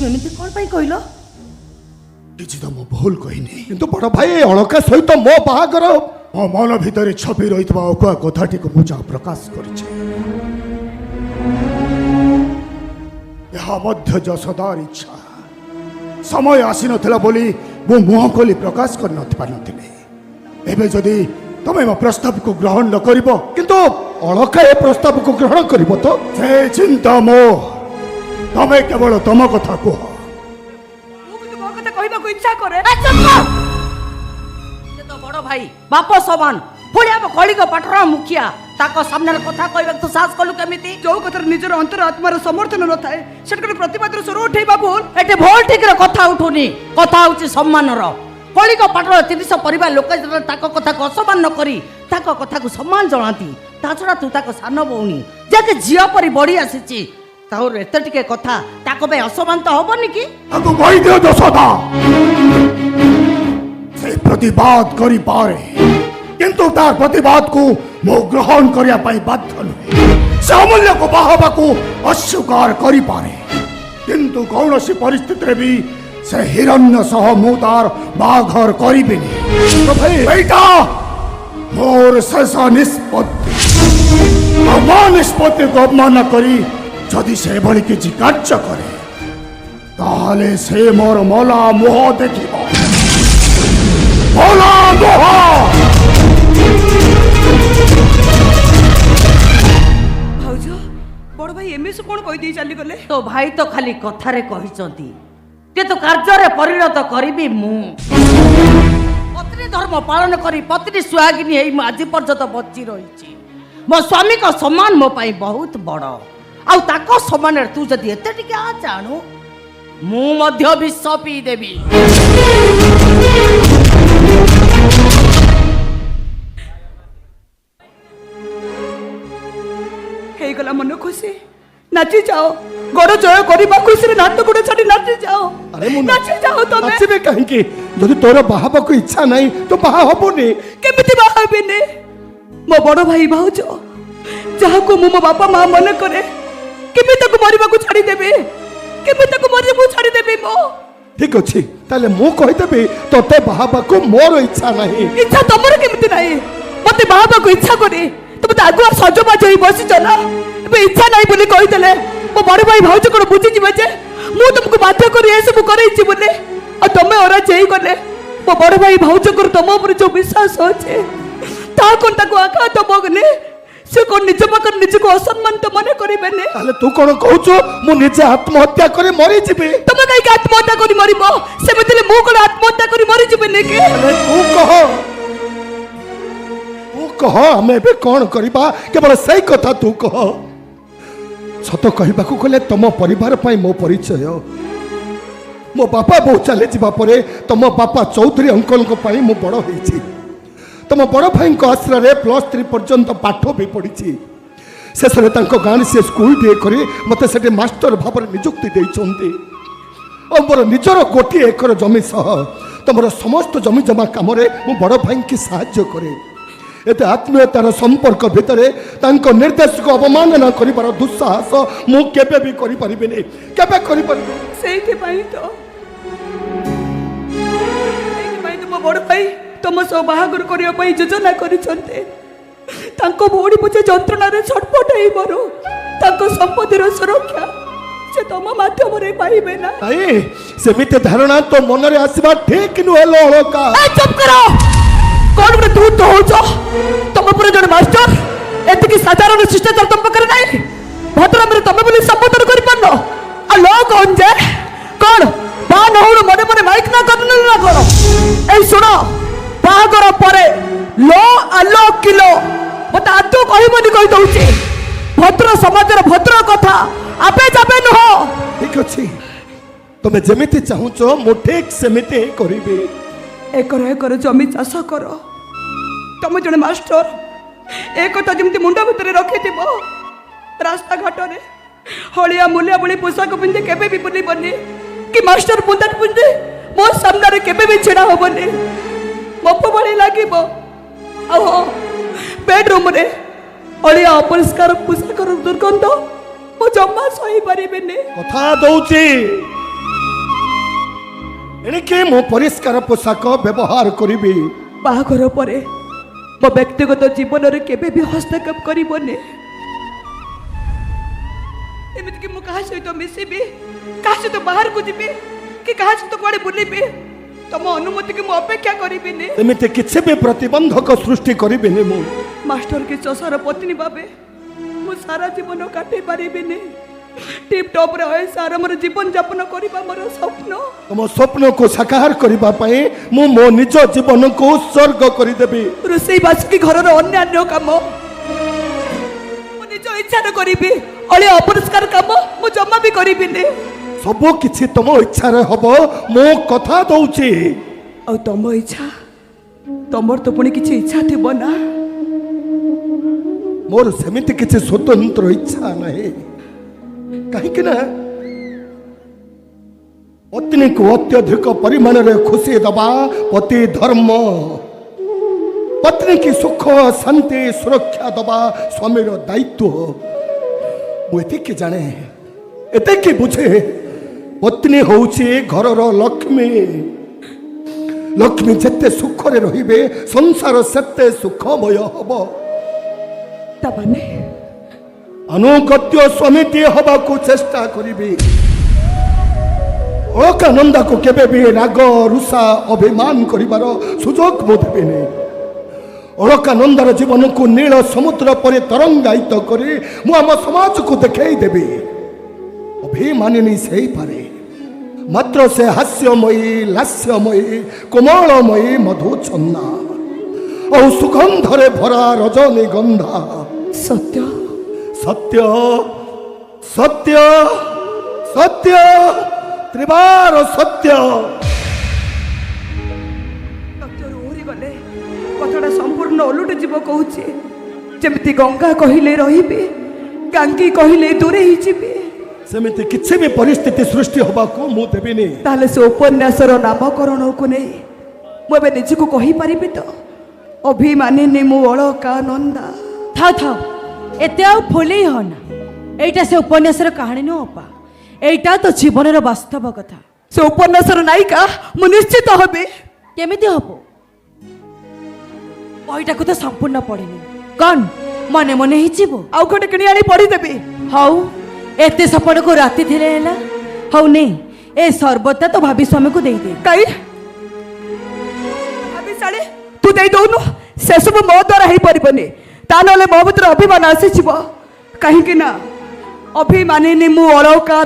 एमती कौन पाई कहलो किछि तो मो भूल कहिनी किंतु बड़ भाई अलका सहित मो बाहागर मो मन भितर छपी रही अकुआ कथाटी को मुझे प्रकाश करिछि यह मध्य जसदार इच्छा समय आसी नथिला बोली मो मुह खोली प्रकाश कर नथिले एबे जदि तमे मो प्रस्ताव को ग्रहण न करिवो किंतु अलका ए प्रस्ताव को ग्रहण करिवो तो से चिंता मो तमे केवल तम कथा कह मो कथा कहबा को इच्छा करे तो बड़ भाई बाप समान पुणी हम कलिक पाठर मुखिया ताको सामने कथा कहबा तू साहस कलु केमिति जो कथा निजर अंतर आत्मार समर्थन न थाए सेटकर प्रतिवाद स्वर उठेबा भूल एटे भूल ठीक रे कथा उठुनी कथा होची सम्मान रो कलिक पाठर 300 परिवार लोक ताको कथा को असम्मान न करी ताको कथा को सम्मान जणाती ता छडा तू ताको सान बौनी जाके जिया परी बड़ी आसीची ताउर एते टिके कथा ताको बे असम्मान तो होबनी की ताको कहि दियो जसदा से प्रतिवाद करी पारे किंतु तार प्रतिवाद को मो ग्रहण करिया पाई बाध्य नुहे से अमूल्य को बाहबा को अस्वीकार करी पारे किंतु कौनसी परिस्थिति रे भी से हिरण्य सह मु तार बाघर करिबिनी तो भाई बेटा मोर शेष निष्पत्ति निष्पत्ति को अपमान करी जदि से भली किछि कार्य करे ताहले से मोर मला मुह देखिबो मला मुह भाउजो बड़ भाई एमे से कोन कहि दी चली गले तो भाई तो खाली कथा रे कहिसंती किंतु कार्य रे परिणत करबी मु पत्नी धर्म पालन करी पत्नी सुहागिनी हेई म आज पर्यंत बच्ची रहिची मो स्वामी को सम्मान मो पाई बहुत बड़ आउ ताको सम्मान रे तू जदी एते टिके आ जाणु मु मध्य विष पी देबी हे गला मन खुशी नाची जाओ गड़ जय करबा खुशी रे नाट गुड़ छाड़ी नाची जाओ अरे मु नाची जाओ तमे नाचबे कहीं के जदि तोर बाहाबा को इच्छा नहीं तो बाहा हबोनी केमिति बाहा हेबिने मो बड़ भाई भाउज जहा को मो बापा मां मन करे केबे तक मरिबा को छाड़ी देबे केबे तक मरिबा को छाड़ी देबे मो ठीक अछि ताले मु कहि देबे तोते बाहाबा को मोर इच्छा नहीं इच्छा तमर केमिति नाही मते बाहाबा को इच्छा करे तुम तो आगुआ सजबाज होई बसी चला एबे इच्छा नाही बोली कहि देले मो बड़ भाई भाउज कोन बुझी जिबे जे मु तुमको बाध्य करी ए सब करई छि बोले आ तमे ओरा जेई गले मो बड़ भाई भाउज कर तम ऊपर जो विश्वास होचे ता कोन ताको आघात बगने से कोन निज पाकर निज को असम्मान तो मने करिबेने ताले तू कोन कहउछो मु निजे आत्महत्या करे मरि जिबे तमे काई आत्महत्या करी मरिबो से बदले मु कोन आत्महत्या करी मरि जिबेने के अरे तू कह हमें भी कौन करिबा केवल सही कथा तू कह सत कहबा को गले तम परिवार पाई मो परिचय मो बापा बहु चले जिबा परे तम बापा चौधरी अंकल को पाई मो बड़ होईछि तम बड़ भाई को आश्रय रे +3 पर्यंत पाठ भी पढ़ी शेष गाँव से स्कूल भी करी मत से मास्टर भाव निजुक्ति देइछन्ति और मोर निजर गोटे एकर जमी सह तुम समस्त जमी जमा कम मु बड़ भाई की साहाय्य करे एते आत्मीयतार संपर्क भितर निर्देश को अवमानना कर दुस्साहस मु केबे भी करि परिबेनी केबे करि परिबे सेइते पाई तो मो बड़ भाई तुम सह बाहागर करिया पई योजना करिसंते तांको भोडी पछे जंत्रणा रे छटपट हेई मरो तांको संपत्तिर सुरक्षा से तुम माध्यम रे पाइबे ना आई सेमिते धारणा तो मन रे आसीबा ठीक नुहेलो हलका ए चुप करो कौन रे तू तो होचो तुम पर जण मास्टर एतकी साधारण शिष्टाचार तुम पकड़ नाही भद्र मेरे तुम बोली संबोधन करि पन्नो आ लोग जे कौन बा नहुड़ मने मने माइक ना करन ना करो ए सुनो बागर परे लो आलो किलो मत आतु कहिबनी कहि दउची भद्र समाजर भद्र कथा आपे जाबे न हो ठीक अछि तमे जेमिति चाहुचो मो ठीक सेमिति करिबे एकर जमी चाष कर तुम जन मास्टर एक कथा जमी मुंड भितर रखि रास्ता घाट में हलिया मूलिया भली पोशाक पिंधे केबे भी बुलबनी कि मास्टर बुंदा पिंधे मो सामने केबे भी छिड़ा होबनी मप भली लागिब आ बेडरूम रे हलिया अपरिष्कार पोशाक दुर्गंध मो जम्मा सही परिबेनी कथा दउची ଏଣିକି ମୁଁ ପରିଷ୍କାର ପୋଷାକ ବ୍ୟବହାର କରିବି। ବାହାଘର ପରେ ମୋ ବ୍ୟକ୍ତିଗତ ଜୀବନରେ କେବେ ବି ହସ୍ତକ୍ଷେପ କରିବନି। ଏମିତିକି ମୁଁ କାହା ସହିତ ମିଶିବି, କାହା ସହିତ ବାହାରକୁ ଯିବି କି କାହା ସହିତ କୁଆଡ଼େ ବୁଲିବି, ତମ ଅନୁମତିକି ମୁଁ ଅପେକ୍ଷା କରିବିନି। ଏମିତି କିଛି ବି ପ୍ରତିବନ୍ଧକ ସୃଷ୍ଟି କରିବିନି। ମୁଁ ମାଷ୍ଟର କି ଚଷାର ପତ୍ନୀ ଭାବେ ମୁଁ ସାରା ଜୀବନ କାଟେଇ ପାରିବିନି। ଟିପ୍ ଟପ୍ ରେ ଅୟସ ଆରାମରେ ଜୀବନ ଯାପନ କରିବା ମୋର ସ୍ୱପ୍ନ। ତମ ସ୍ୱପ୍ନକୁ ସାକାର କରିବା ପାଇଁ ମୁଁ ମୋ ନିଜ ଜୀବନକୁ ଉତ୍ସର୍ଗ କରିଦେବି। ରୋଷେଇ ବାସ କି ଘରର ଅନ୍ୟାନ୍ୟ କାମ ମୁଁ ନିଜ ଇଚ୍ଛାରେ କରିବି। ଅଳିଆ ଅପରିଷ୍କାର କାମ ମୁଁ ଜମା ବି କରିବିନି। ସବୁ କିଛି ତମ ଇଚ୍ଛାରେ ହବ, ମୁଁ କଥା ଦଉଛି। ଆଉ ତମ ଇଚ୍ଛା, ତମର ତ ପୁଣି କିଛି ଇଚ୍ଛା ଥିବ ନା? ମୋର ସେମିତି କିଛି ସ୍ୱତନ୍ତ୍ର ଇଚ୍ଛା ନାହିଁ। କାହିଁକି ନା ପତ୍ନୀକୁ ଅତ୍ୟଧିକ ପରିମାଣରେ ଖୁସି ଦେବା ପତି ଧର୍ମ। ପତ୍ନୀ କି ସୁଖ ଶାନ୍ତି ସୁରକ୍ଷା ଦେବା ସ୍ୱାମୀର ଦାୟିତ୍ୱ। ମୁଁ ଏତିକି ଜାଣେ, ଏତିକି ବୁଝେ, ପତ୍ନୀ ହଉଛି ଘରର ଲକ୍ଷ୍ମୀ। ଲକ୍ଷ୍ମୀ ଯେତେ ସୁଖରେ ରହିବେ ସଂସାର ସେତେ ସୁଖମୟ ହବ। ତାମାନେ ଅନୁଗତ୍ୟ ସ୍ୱାମୀଟିଏ ହବାକୁ ଚେଷ୍ଟା କରିବି। ଅଳକାନନ୍ଦାକୁ କେବେ ବି ରାଗ ରୁଷା ଅଭିମାନ କରିବାର ସୁଯୋଗ ମୁଁ ଦେବିନି। ଅଳକାନନ୍ଦାର ଜୀବନକୁ ନୀଳ ସମୁଦ୍ର ପରି ତରଙ୍ଗାୟିତ କରି ମୁଁ ଆମ ସମାଜକୁ ଦେଖାଇ ଦେବି। ଅଭିମାନିନୀ ସେ ହେଇପାରେ, ମାତ୍ର ସେ ହାସ୍ୟମୟୀ, ଲାସ୍ୟମୟୀ, କୋମଳମୟୀ, ମଧୁଛନ୍ନା ଆଉ ସୁଗନ୍ଧରେ ଭରା ରଜନୀଗନ୍ଧା। ସତ୍ୟ ସତ୍ୟ ସତ୍ୟ ସତ୍ୟ ତ୍ରିବାର ସତ୍ୟ। ସତ୍ୟରୁ ଓହରି ଗଲେ କଥାଟା ସମ୍ପୂର୍ଣ୍ଣ ଓଲଟି ଯିବ କହୁଛି। ଯେମିତି ଗଙ୍ଗା କହିଲେ ରହିବି, ଗାଙ୍ଗୀ କହିଲେ ଦୂରେଇ ଯିବି। ସେମିତି କିଛି ବି ପରିସ୍ଥିତି ସୃଷ୍ଟି ହେବାକୁ ମୁଁ ଦେବିନି। ତାହେଲେ ସେ ଉପନ୍ୟାସର ନାମକରଣକୁ ନେଇ ମୁଁ ଏବେ ନିଜକୁ କହିପାରିବି ତ, ଅଭିମାନିନୀ ମୁଁ ଅଳକାନନ୍ଦା। ଥାଉ ଥାଉ, ଏତେ ଆଉ ଫୁଲେଇ ହନା। ଏଇଟା ସେ ଉପନ୍ୟାସର କାହାଣୀ ନୁହଁ ଅପା, ଏଇଟା ତ ଜୀବନର ବାସ୍ତବ କଥା। ସେ ଉପନ୍ୟାସର ନାୟିକା ମୁଁ ନିଶ୍ଚିତ ହେବି। କେମିତି ହବ? ବହିଟାକୁ ତ ସମ୍ପୂର୍ଣ୍ଣ ପଢିନି, କଣ ମନେ ମନେ ହେଇଯିବ? ଆଉ ଗୋଟେ କିଣି ଆଣି ପଢିଦେବି। ହଉ, ଏତେ ସପନକୁ ରାତି ଥିଲେ ହେଲା। ହଉ ନେ, ଏ ସର୍ବତା ତ ଭାବି ସ୍ୱାମୀକୁ ଦେଇଦେ। କାଇ ଭାବିଶାଳୀ ତୁ ଦେଇ ଦଉନୁ। ସେସବୁ ମୋ ଦ୍ୱାରା ହେଇପାରିବନି। ତା ନହେଲେ ମୋ ଭିତରେ ଅଭିମାନ ଆସିଯିବ। କାହିଁକି ନା ଅଭିମାନିନୀ ମୁଁ ଅଳକା